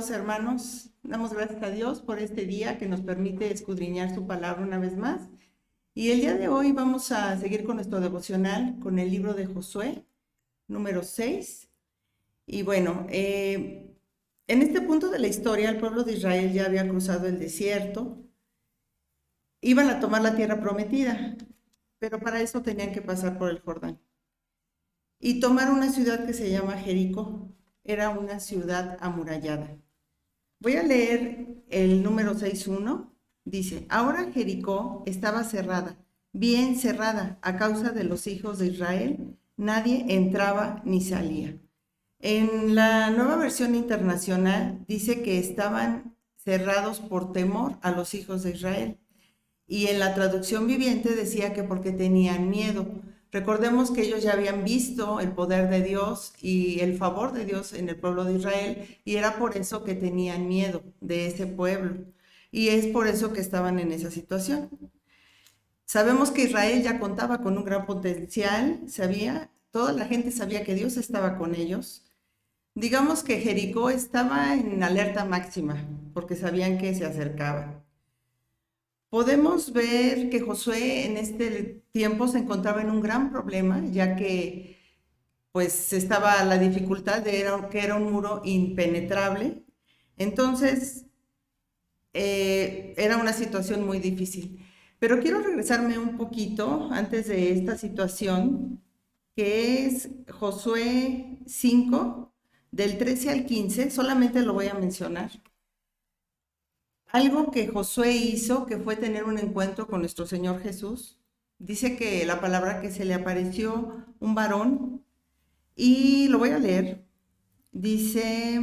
amados hermanos, damos gracias a Dios por este día que nos permite escudriñar su palabra una vez más. Y el día de hoy vamos a seguir con nuestro devocional con el libro de Josué, número 6. Y bueno, en este punto de la historia, el pueblo de Israel ya había cruzado el desierto, iban a tomar la tierra prometida, pero para eso tenían que pasar por el Jordán. Y tomar una ciudad que se llama Jericó, era una ciudad amurallada. Voy a leer el número 6.1. Dice, ahora Jericó estaba cerrada, bien cerrada, a causa de los hijos de Israel. Nadie entraba ni salía. En la nueva versión internacional dice que estaban cerrados por temor a los hijos de Israel. Y en la traducción viviente decía que porque tenían miedo. Recordemos que ellos ya habían visto el poder de Dios y el favor de Dios en el pueblo de Israel, y era por eso que tenían miedo de ese pueblo. Y es por eso que estaban en esa situación. Sabemos que Israel ya contaba con un gran potencial, toda la gente sabía que Dios estaba con ellos. Digamos que Jericó estaba en alerta máxima, porque sabían que se acercaba. Podemos ver que Josué en este tiempo se encontraba en un gran problema, ya que pues estaba la dificultad de que era un muro impenetrable. Entonces, era una situación muy difícil. Pero quiero regresarme un poquito antes de esta situación, que es Josué 5, del 13 al 15, solamente lo voy a mencionar. Algo que Josué hizo, que fue tener un encuentro con nuestro Señor Jesús. Dice que la palabra que se le apareció un varón, y lo voy a leer. Dice,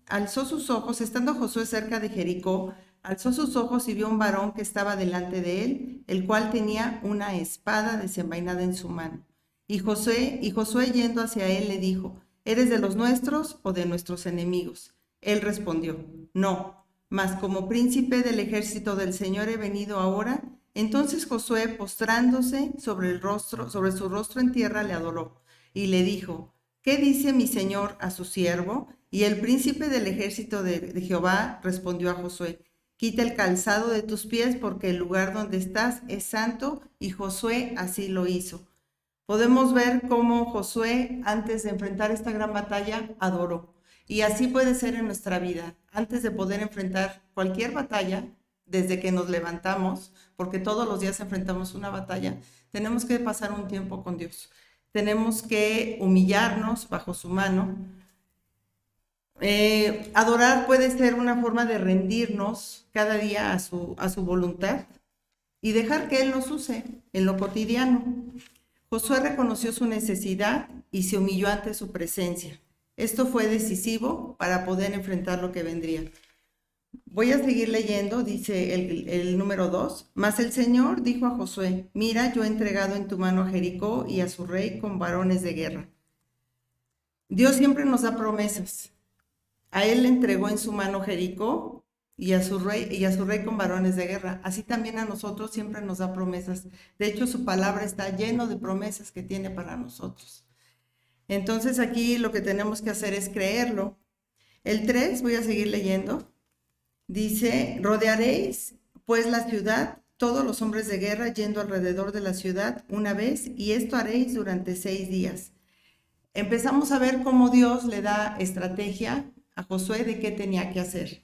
alzó sus ojos, estando Josué cerca de Jericó, alzó sus ojos y vio un varón que estaba delante de él, el cual tenía una espada desenvainada en su mano. Y Josué yendo hacia él le dijo, ¿eres de los nuestros o de nuestros enemigos? Él respondió, no, mas como príncipe del ejército del Señor he venido ahora. Entonces Josué, postrándose sobre su rostro en tierra, le adoró y le dijo, ¿qué dice mi señor a su siervo? Y el príncipe del ejército de Jehová respondió a Josué, quita el calzado de tus pies porque el lugar donde estás es santo. Y Josué así lo hizo. Podemos ver cómo Josué, antes de enfrentar esta gran batalla, adoró. Y así puede ser en nuestra vida. Antes de poder enfrentar cualquier batalla, desde que nos levantamos, porque todos los días enfrentamos una batalla, tenemos que pasar un tiempo con Dios. Tenemos que humillarnos bajo su mano. Adorar puede ser una forma de rendirnos cada día a su voluntad y dejar que Él nos use en lo cotidiano. Josué reconoció su necesidad y se humilló ante su presencia. Esto fue decisivo para poder enfrentar lo que vendría. Voy a seguir leyendo, dice el número 2. Mas el Señor dijo a Josué, mira, yo he entregado en tu mano a Jericó y a su rey con varones de guerra. Dios siempre nos da promesas. A él le entregó en su mano Jericó y a su rey con varones de guerra. Así también a nosotros siempre nos da promesas. De hecho, su palabra está lleno de promesas que tiene para nosotros. Entonces aquí lo que tenemos que hacer es creerlo. El 3, voy a seguir leyendo. Dice, rodearéis pues la ciudad, todos los hombres de guerra yendo alrededor de la ciudad una vez, y esto haréis durante 6 días. Empezamos a ver cómo Dios le da estrategia a Josué de qué tenía que hacer.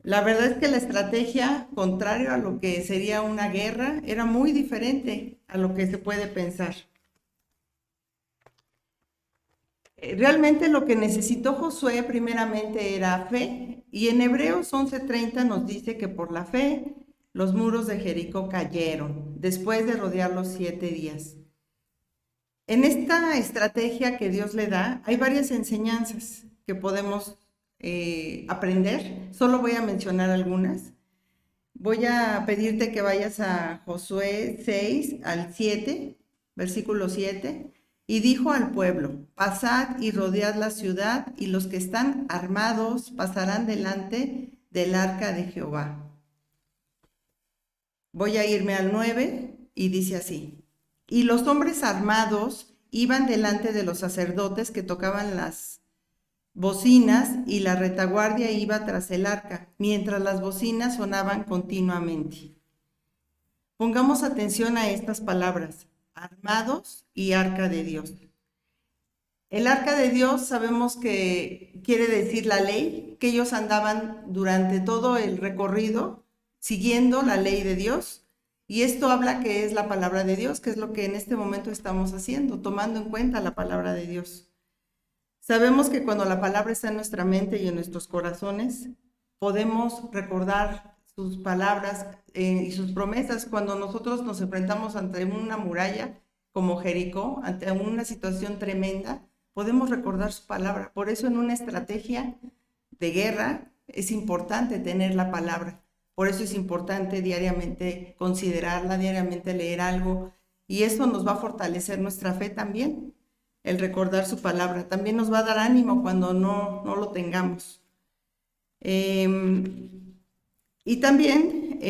La verdad es que la estrategia, contrario a lo que sería una guerra, era muy diferente a lo que se puede pensar. Realmente lo que necesitó Josué primeramente era fe, y en Hebreos 11:30 nos dice que por la fe los muros de Jericó cayeron después de rodearlos 7 días. En esta estrategia que Dios le da, hay varias enseñanzas que podemos aprender. Solo voy a mencionar algunas. Voy a pedirte que vayas a Josué 6 al 7, versículo 7. Y dijo al pueblo, pasad y rodead la ciudad, y los que están armados pasarán delante del arca de Jehová. Voy a irme al 9 y dice así. Y los hombres armados iban delante de los sacerdotes que tocaban las bocinas y la retaguardia iba tras el arca, mientras las bocinas sonaban continuamente. Pongamos atención a estas palabras, armados y arca de Dios. El arca de Dios sabemos que quiere decir la ley, que ellos andaban durante todo el recorrido siguiendo la ley de Dios. Y esto habla que es la palabra de Dios, que es lo que en este momento estamos haciendo, tomando en cuenta la palabra de Dios. Sabemos que cuando la palabra está en nuestra mente y en nuestros corazones, podemos recordar sus palabras y sus promesas cuando nosotros nos enfrentamos ante una muralla como Jericó, ante una situación tremenda. Podemos recordar su palabra. Por eso en una estrategia de guerra es importante tener la palabra. Por eso es importante diariamente considerarla, diariamente leer algo. Y eso nos va a fortalecer nuestra fe también, el recordar su palabra. También nos va a dar ánimo cuando no lo tengamos. Y también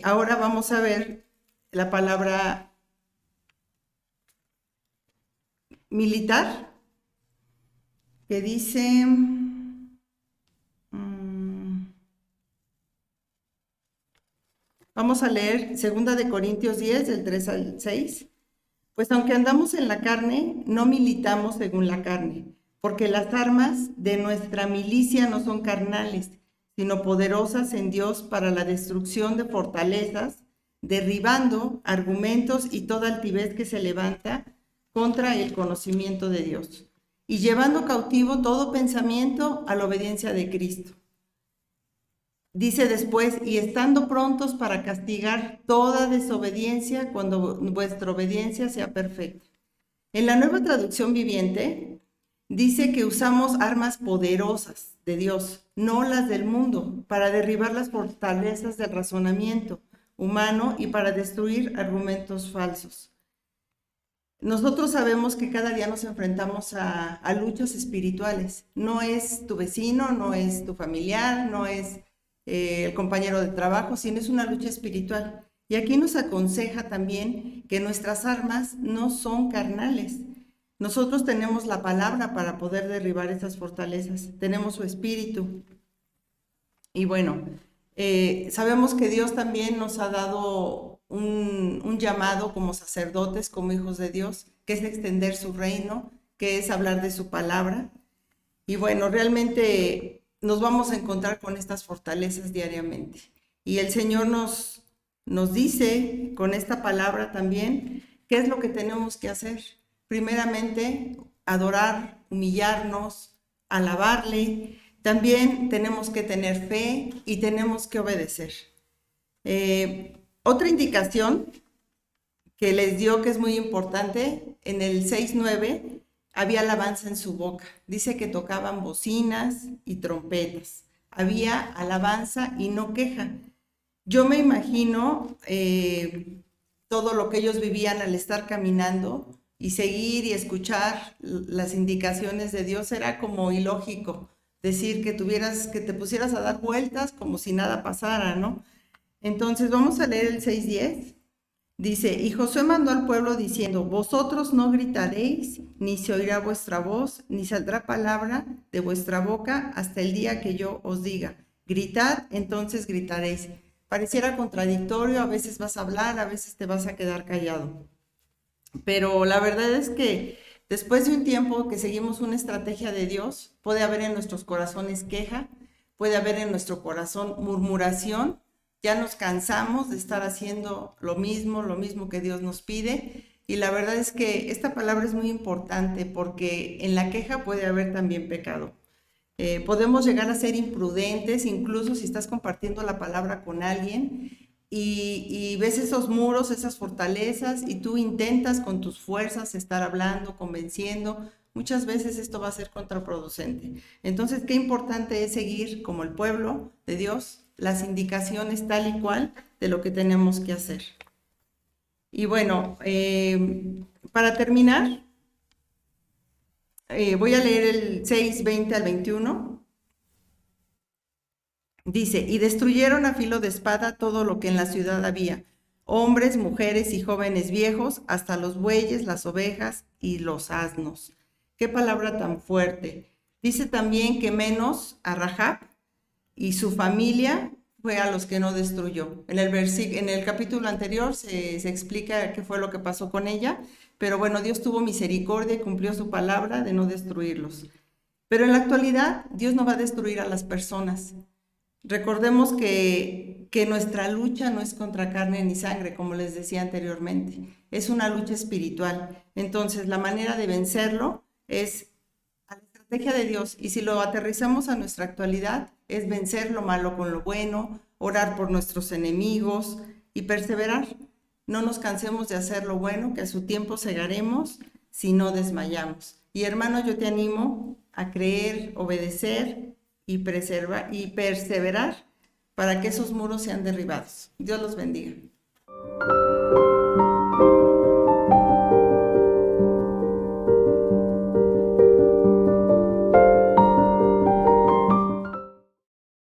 ahora vamos a ver la palabra militar, que dice, vamos a leer 2 Corintios 10, del 3 al 6. Pues aunque andamos en la carne, no militamos según la carne, porque las armas de nuestra milicia no son carnales, sino poderosas en Dios para la destrucción de fortalezas, derribando argumentos y toda altivez que se levanta contra el conocimiento de Dios, y llevando cautivo todo pensamiento a la obediencia de Cristo. Dice después, y estando prontos para castigar toda desobediencia cuando vuestra obediencia sea perfecta. En la Nueva Traducción Viviente dice que usamos armas poderosas de Dios, no las del mundo, para derribar las fortalezas del razonamiento humano y para destruir argumentos falsos. Nosotros sabemos que cada día nos enfrentamos a luchas espirituales. No es tu vecino, no es tu familiar, no es el compañero de trabajo, sino es una lucha espiritual. Y aquí nos aconseja también que nuestras armas no son carnales. Nosotros tenemos la palabra para poder derribar esas fortalezas, tenemos su espíritu. Y bueno, sabemos que Dios también nos ha dado un llamado como sacerdotes, como hijos de Dios, que es extender su reino, que es hablar de su palabra. Y bueno, realmente nos vamos a encontrar con estas fortalezas diariamente. Y el Señor nos dice con esta palabra también qué es lo que tenemos que hacer. Primeramente, adorar, humillarnos, alabarle. También tenemos que tener fe y tenemos que obedecer. Otra indicación que les dio que es muy importante, en el 6:9 había alabanza en su boca. Dice que tocaban bocinas y trompetas. Había alabanza y no queja. Yo me imagino todo lo que ellos vivían al estar caminando y seguir y escuchar las indicaciones de Dios. Era como ilógico decir que te pusieras a dar vueltas como si nada pasara, ¿no? Entonces vamos a leer el 6:10. Dice, y Josué mandó al pueblo diciendo, vosotros no gritaréis, ni se oirá vuestra voz, ni saldrá palabra de vuestra boca hasta el día que yo os diga. Gritad, entonces gritaréis. Pareciera contradictorio, a veces vas a hablar, a veces te vas a quedar callado. Pero la verdad es que después de un tiempo que seguimos una estrategia de Dios, puede haber en nuestros corazones queja, puede haber en nuestro corazón murmuración. Ya nos cansamos de estar haciendo lo mismo que Dios nos pide. Y la verdad es que esta palabra es muy importante porque en la queja puede haber también pecado. Podemos llegar a ser imprudentes, incluso si estás compartiendo la palabra con alguien y ves esos muros, esas fortalezas y tú intentas con tus fuerzas estar hablando, convenciendo. Muchas veces esto va a ser contraproducente. Entonces, qué importante es seguir como el pueblo de Dios las indicaciones tal y cual de lo que tenemos que hacer. Y bueno, para terminar, voy a leer el 6:20 al 21. Dice, y destruyeron a filo de espada todo lo que en la ciudad había, hombres, mujeres y jóvenes viejos, hasta los bueyes, las ovejas y los asnos. Qué palabra tan fuerte. Dice también que menos a Rahab y su familia fue a los que no destruyó. En el capítulo anterior se explica qué fue lo que pasó con ella, pero bueno, Dios tuvo misericordia y cumplió su palabra de no destruirlos. Pero en la actualidad, Dios no va a destruir a las personas. Recordemos que nuestra lucha no es contra carne ni sangre, como les decía anteriormente, es una lucha espiritual. Entonces, la manera de vencerlo es a la estrategia de Dios. Y si lo aterrizamos a nuestra actualidad, es vencer lo malo con lo bueno, orar por nuestros enemigos y perseverar. No nos cansemos de hacer lo bueno, que a su tiempo segaremos si no desmayamos. Y hermano, yo te animo a creer, obedecer y perseverar para que esos muros sean derribados. Dios los bendiga.